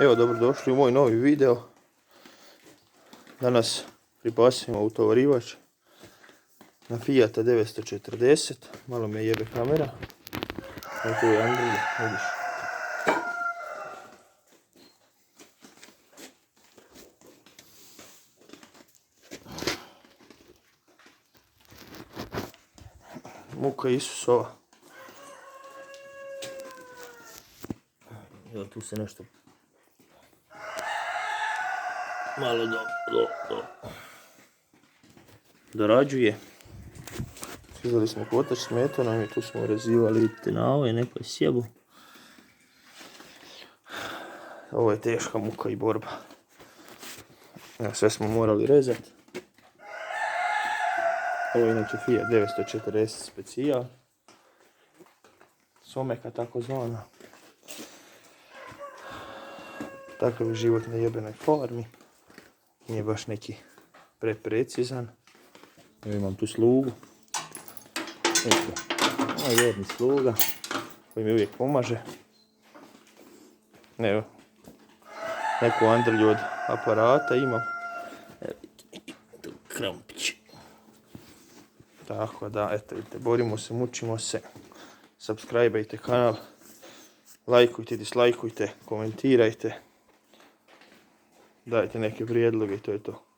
Evo, dobrodošli u moj novi video. Danas pripasimo utovarivač na Fiata 940. Malo me jebe kamera. Evo tu je Andrija, vidiš. Muka Isusova. Evo tu se nešto malo dorađuje. Skizali smo kotač s metonom i tu smo rezivali, vidite, na ovo je neko je sjebu. Ovo je teška muka i borba. Evo, sve smo morali rezati. Ovo je inače Fiat 940 specijal. Someka takozvana. Takav je život na jebenoj farmi. Nije baš neki preprecizan. Evo imam tu slugu. Eto, ovaj vjerni sluga koji mi uvijek pomaže. Evo, neku Andriju od aparata imam. Evo vidite, tu krampić. Tako da, eto vidite, borimo se, mučimo se. Subscribe-ajte kanal. Lajkujte, dislajkujte, komentirajte. Dajte neke prijedloge i to je to.